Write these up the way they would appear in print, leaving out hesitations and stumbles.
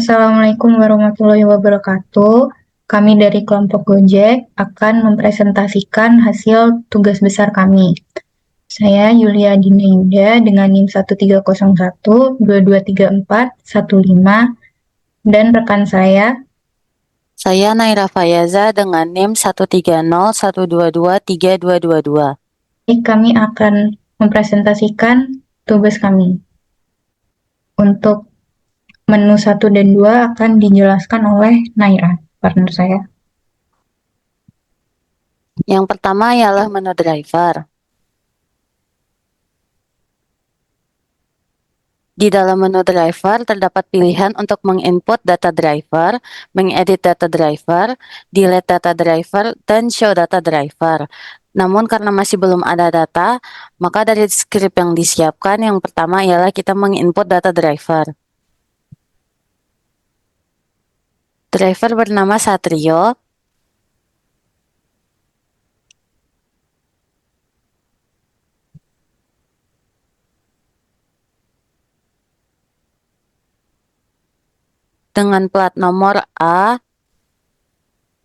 Assalamualaikum warahmatullahi wabarakatuh. Kami dari kelompok Gojek akan mempresentasikan hasil tugas besar kami. Saya Yulia Dina Yuda dengan NIM 1301 223415 dan rekan saya. Saya Naira Fayaza dengan NIM 130122322. Kami akan mempresentasikan tugas kami. Untuk menu 1 dan 2 akan dijelaskan oleh Naira, partner saya. Yang pertama ialah menu driver. Di dalam menu driver terdapat pilihan untuk menginput data driver, mengedit data driver, delete data driver, dan show data driver. Namun karena masih belum ada data, maka dari script yang disiapkan yang pertama ialah kita menginput data driver. Driver bernama Satrio. Dengan plat nomor A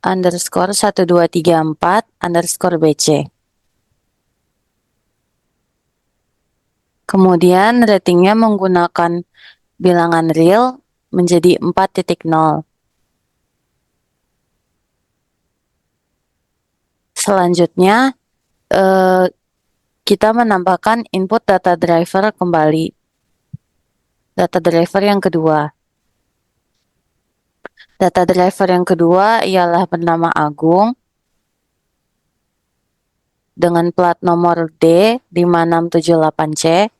underscore 1234 underscore BC. Kemudian ratingnya menggunakan bilangan real menjadi 4.0. Selanjutnya kita menambahkan input data driver kembali. Data driver yang kedua. Data driver yang kedua ialah bernama Agung dengan plat nomor D5678C.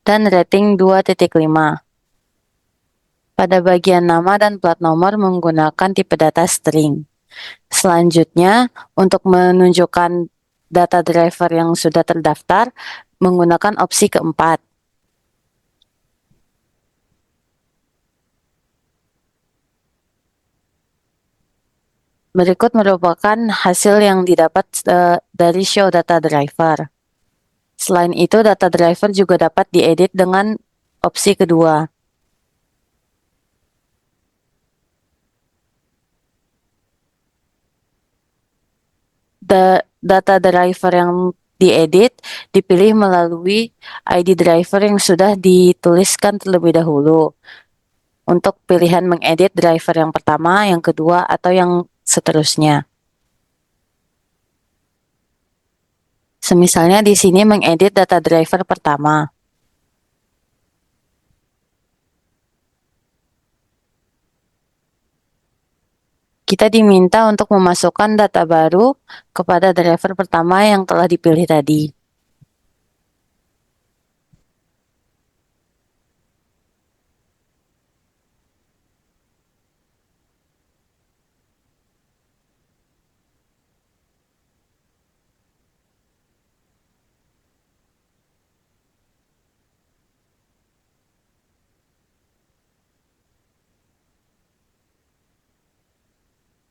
Dan rating 2.5. Pada bagian nama dan plat nomor menggunakan tipe data string. Selanjutnya, untuk menunjukkan data driver yang sudah terdaftar, menggunakan opsi keempat. Berikut merupakan hasil yang didapat dari show data driver. Selain itu, data driver juga dapat diedit dengan opsi kedua. Data driver yang diedit dipilih melalui ID driver yang sudah dituliskan terlebih dahulu. Untuk pilihan mengedit driver yang pertama, yang kedua, atau yang seterusnya. Semisalnya di sini mengedit data driver pertama. Kita diminta untuk memasukkan data baru kepada driver pertama yang telah dipilih tadi.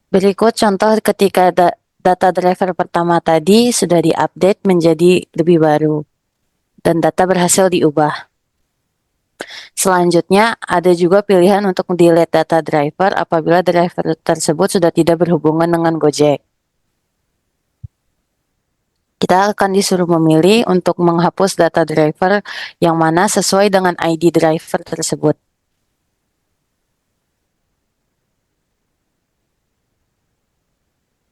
Berikut contoh ketika data driver pertama tadi sudah diupdate menjadi lebih baru dan data berhasil diubah. Selanjutnya, ada juga pilihan untuk delete data driver apabila driver tersebut sudah tidak berhubungan dengan Gojek. Kita akan disuruh memilih untuk menghapus data driver yang mana sesuai dengan ID driver tersebut.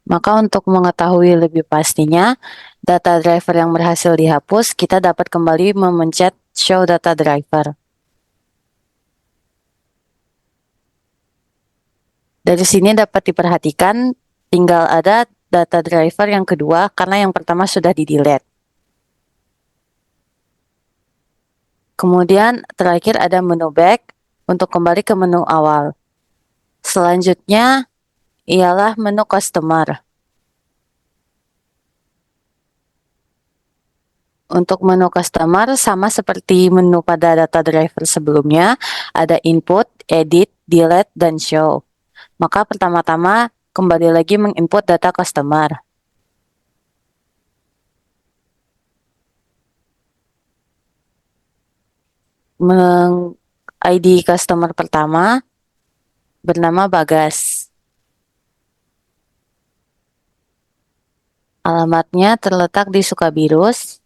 Maka untuk mengetahui lebih pastinya, data driver yang berhasil dihapus, kita dapat kembali memencet Show Data Driver. Dari sini dapat diperhatikan tinggal ada data driver yang kedua karena yang pertama sudah di-delete. Kemudian terakhir ada menu back untuk kembali ke menu awal. Selanjutnya ialah menu customer. Untuk menu customer sama seperti menu pada data driver sebelumnya, ada input, edit, delete, dan show. Maka pertama-tama kembali lagi menginput data customer. ID customer pertama bernama Bagas. Alamatnya terletak di Sukabirus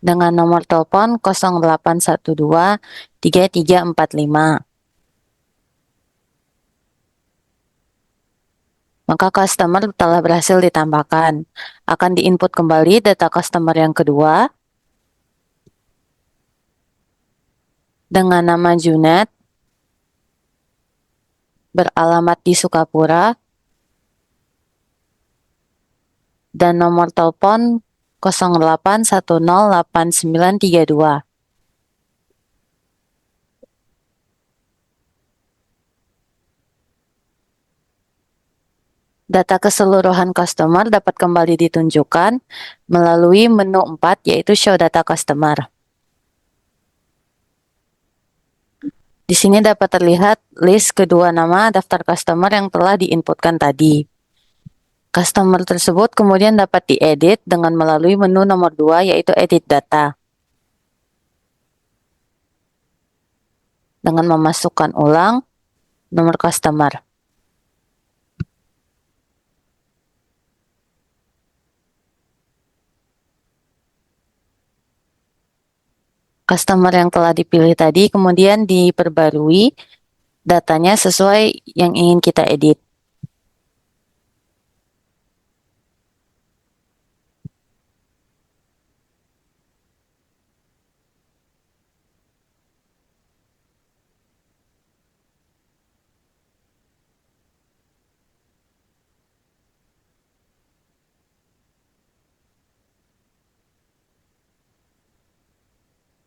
dengan nomor telepon 0812 3345. Maka customer telah berhasil ditambahkan. Akan diinput kembali data customer yang kedua dengan nama Junet, beralamat di Sukapura, dan nomor telepon 08108932. Data keseluruhan customer dapat kembali ditunjukkan melalui menu 4, yaitu Show Data Customer. Di sini dapat terlihat list kedua nama daftar customer yang telah diinputkan tadi. Customer tersebut kemudian dapat diedit dengan melalui menu nomor 2, yaitu Edit Data. Dengan memasukkan ulang nomor customer. Customer yang telah dipilih tadi kemudian diperbarui datanya sesuai yang ingin kita edit.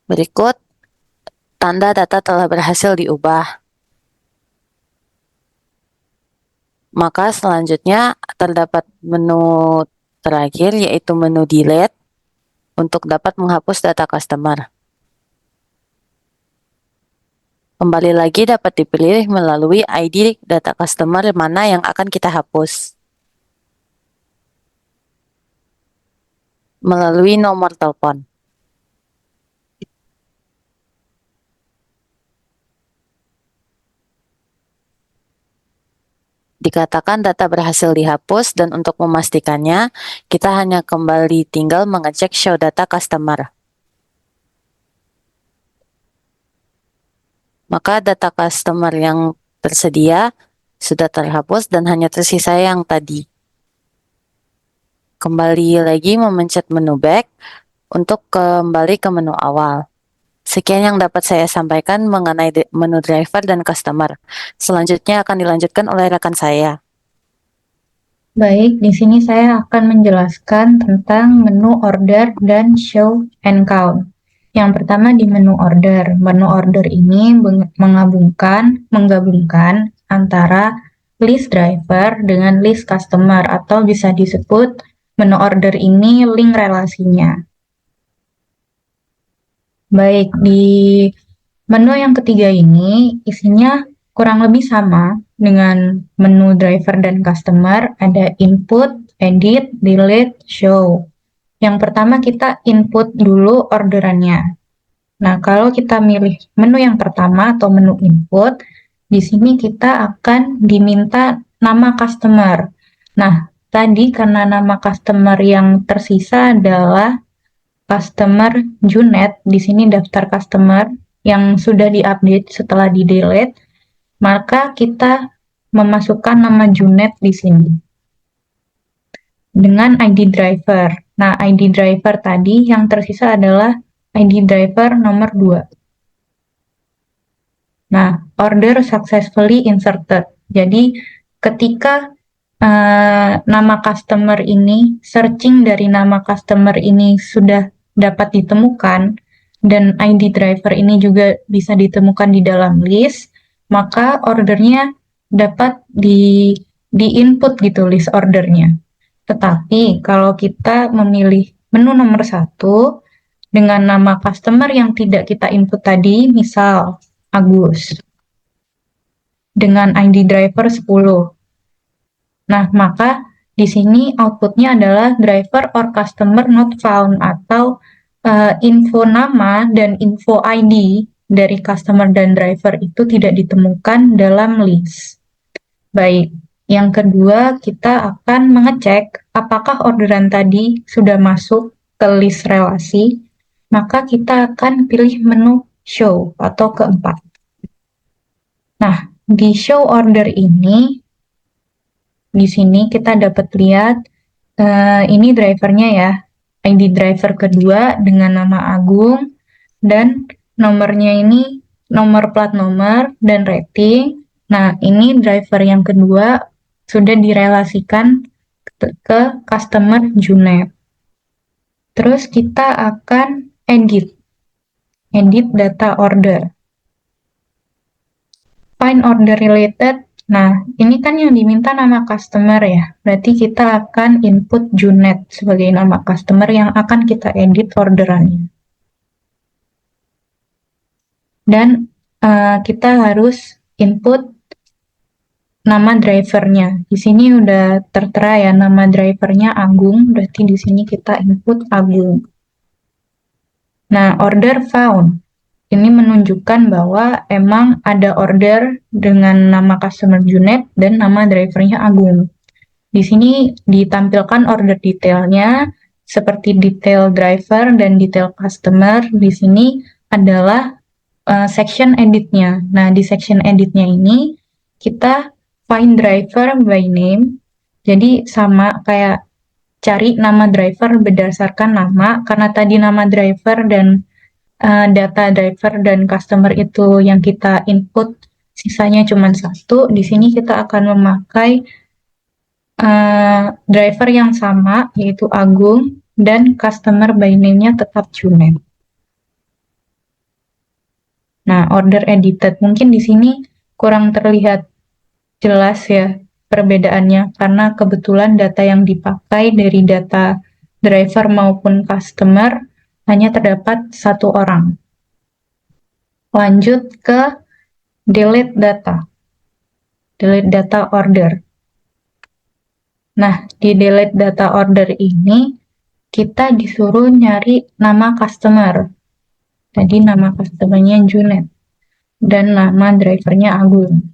Berikut tanda data telah berhasil diubah. Maka selanjutnya terdapat menu terakhir, yaitu menu Delete untuk dapat menghapus data customer. Kembali lagi dapat dipilih melalui ID data customer mana yang akan kita hapus. Melalui nomor telepon. Dikatakan data berhasil dihapus, dan untuk memastikannya, kita hanya kembali tinggal mengecek Show Data Customer. Maka data customer yang tersedia sudah terhapus dan hanya tersisa yang tadi. Kembali lagi memencet menu Back untuk kembali ke menu awal. Sekian yang dapat saya sampaikan mengenai menu driver dan customer. Selanjutnya akan dilanjutkan oleh rekan saya. Baik, di sini saya akan menjelaskan tentang menu order dan show and count. Yang pertama di menu order. Menu order ini menggabungkan antara list driver dengan list customer, atau bisa disebut menu order ini link relasinya. Baik, di menu yang ketiga ini isinya kurang lebih sama dengan menu driver dan customer. Ada input, edit, delete, show. Yang pertama kita input dulu orderannya. Nah, kalau kita milih menu yang pertama atau menu input, di sini kita akan diminta nama customer. Nah, tadi karena nama customer yang tersisa adalah customer Junet, di sini daftar customer yang sudah diupdate setelah di-delete, maka kita memasukkan nama Junet di sini dengan ID driver. Nah, ID driver tadi yang tersisa adalah ID driver nomor 2. Nah, order successfully inserted. Jadi, ketika nama customer ini, searching dari nama customer ini sudah dapat ditemukan, dan ID driver ini juga bisa ditemukan di dalam list, maka ordernya dapat di-input gitu, list ordernya. Tetapi kalau kita memilih menu nomor 1 dengan nama customer yang tidak kita input tadi, misal Agus, dengan ID driver 10. Nah, maka Di sini outputnya adalah driver or customer not found, atau info nama dan info ID dari customer dan driver itu tidak ditemukan dalam list. Baik, yang kedua kita akan mengecek apakah orderan tadi sudah masuk ke list relasi, maka kita akan pilih menu show atau keempat. Nah, di show order ini, di sini kita dapat lihat ini drivernya ya, ID driver kedua dengan nama Agung, dan nomornya ini nomor plat nomor dan rating. Nah, ini driver yang kedua sudah direlasikan ke customer Junet. Terus kita akan edit data order. Find order related. Nah, ini kan yang diminta nama customer ya. Berarti kita akan input Junet sebagai nama customer yang akan kita edit orderannya. Dan kita harus input nama drivernya. Di sini udah tertera ya, nama drivernya Agung, berarti di sini kita input Agung. Nah, order found. Ini menunjukkan bahwa emang ada order dengan nama customer Junet dan nama drivernya Agung. Di sini ditampilkan order detailnya, seperti detail driver dan detail customer. Di sini adalah section editnya. Nah, di section editnya ini kita find driver by name. Jadi sama kayak cari nama driver berdasarkan nama, karena tadi nama driver dan data driver dan customer itu yang kita input, sisanya cuma satu. Di sini kita akan memakai driver yang sama, yaitu Agung, dan customer by name-nya tetap Junet. Nah, order edited. Mungkin di sini kurang terlihat jelas ya perbedaannya, karena kebetulan data yang dipakai dari data driver maupun customer hanya terdapat satu orang. Lanjut ke delete data order. Nah, di delete data order ini kita disuruh nyari nama customer. Tadi nama customernya Junet dan nama drivernya Agung.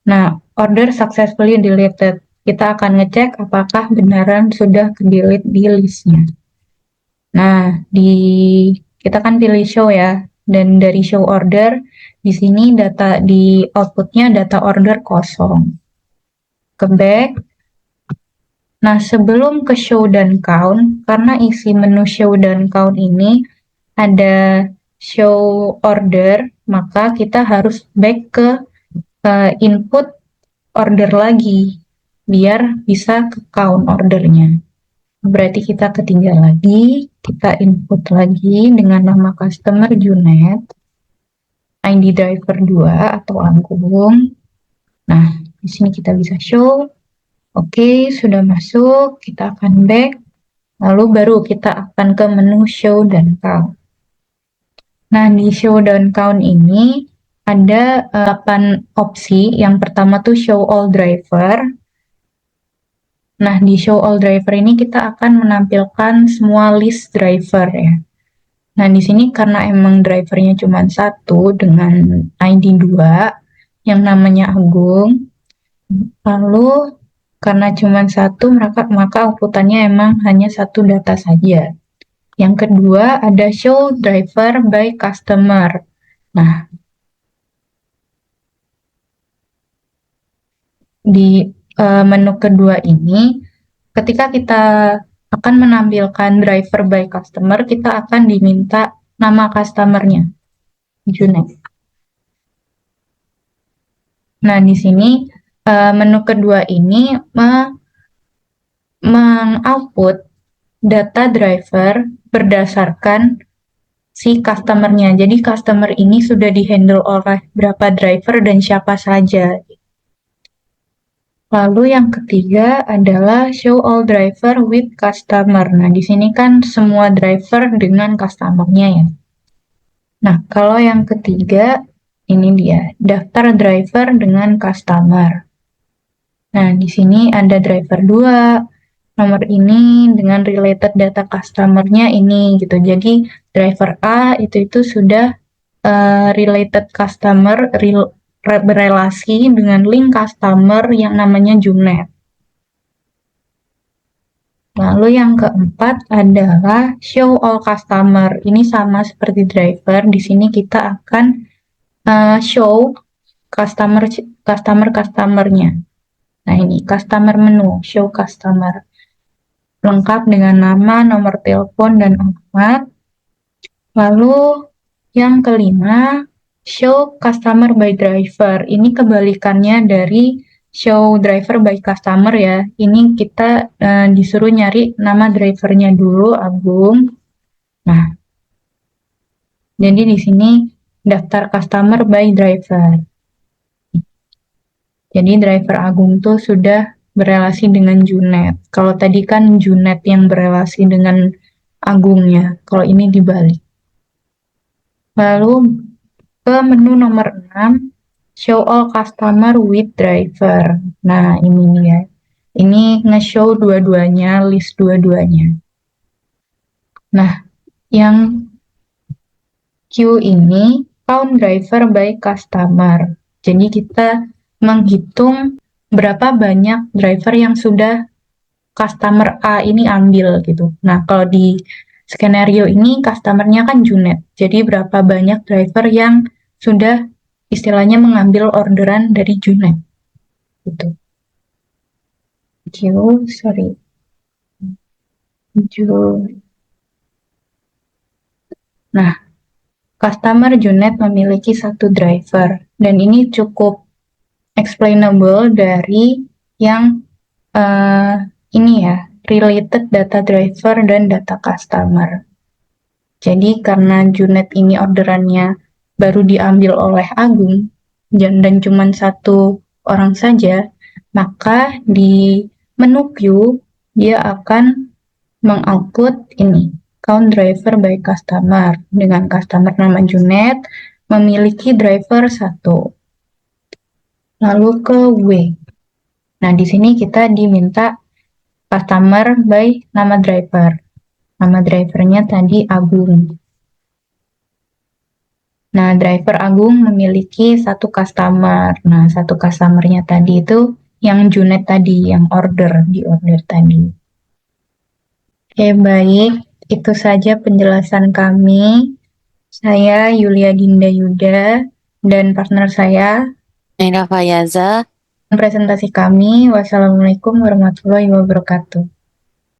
Nah, order successfully deleted. Kita akan ngecek apakah beneran sudah ke-delete di listnya. Nah, kita kan pilih show ya, dan dari show order, di sini data di outputnya data order kosong. Ke back. Nah, sebelum ke show dan count, karena isi menu show dan count ini ada show order, maka kita harus back ke input order lagi, biar bisa ke count ordernya. Berarti kita ketinggalan lagi, kita input lagi dengan nama customer Junet, ID driver 2 atau Agung. Nah, di sini kita bisa show. Oke, sudah masuk, kita akan back. Lalu baru kita akan ke menu show dan count. Nah, di show dan count ini ada 8 opsi. Yang pertama tuh show all driver. Nah, di show all driver ini kita akan menampilkan semua list driver ya. Nah, di sini karena emang drivernya cuma satu dengan ID 2 yang namanya Agung. Lalu karena cuma satu, maka outputannya emang hanya satu data saja. Yang kedua ada show driver by customer. Nah, di menu kedua ini, ketika kita akan menampilkan driver by customer, kita akan diminta nama customernya, Junet. Nah, di sini menu kedua ini mengoutput data driver berdasarkan si customernya. Jadi customer ini sudah dihandle oleh berapa driver dan siapa saja. Lalu yang ketiga adalah show all driver with customer. Nah, di sini kan semua driver dengan customernya ya. Nah, kalau yang ketiga, ini dia, daftar driver dengan customer. Nah, di sini ada driver 2. Nomor ini dengan related data customer-nya ini gitu. Jadi driver A itu sudah related customer berelasi dengan link customer yang namanya Junet. Lalu yang keempat adalah show all customer. Ini sama seperti driver. Di sini kita akan show customernya. Nah, ini customer menu, show customer. Lengkap dengan nama, nomor telepon, dan alamat. Lalu yang kelima, show customer by driver. Ini kebalikannya dari show driver by customer ya. Ini kita disuruh nyari nama drivernya dulu, Agung. Nah, jadi di sini daftar customer by driver. Jadi driver Agung tuh sudah berelasi dengan Junet. Kalau tadi kan Junet yang berelasi dengan Agungnya. Kalau ini dibalik. Lalu ke menu nomor 6, show all customer with driver. Nah, ini nih ya. Ini nge-show dua-duanya, list dua-duanya. Nah, yang Q ini count driver by customer. Jadi kita menghitung berapa banyak driver yang sudah customer A ini ambil gitu. Nah, kalau di skenario ini customernya kan Junet. Jadi berapa banyak driver yang sudah istilahnya mengambil orderan dari Junet gitu. Sorry. Nah, customer Junet memiliki satu driver dan ini cukup explainable dari yang ini ya, related data driver dan data customer. Jadi karena Junet ini orderannya baru diambil oleh Agung dan cuma satu orang saja, maka di menu Q dia akan mengoutput ini, count driver by customer. Dengan customer nama Junet memiliki driver 1. Lalu ke W. Nah, di sini kita diminta customer by nama driver. Nama drivernya tadi Agung. Nah, driver Agung memiliki satu customer. Nah, satu customernya tadi itu yang Junet tadi, yang di order tadi. Oke, baik. Itu saja penjelasan kami. Saya Yulia Dinda Yuda dan partner saya. Naira Fayaza. Presentasi kami. Wassalamualaikum warahmatullahi wabarakatuh.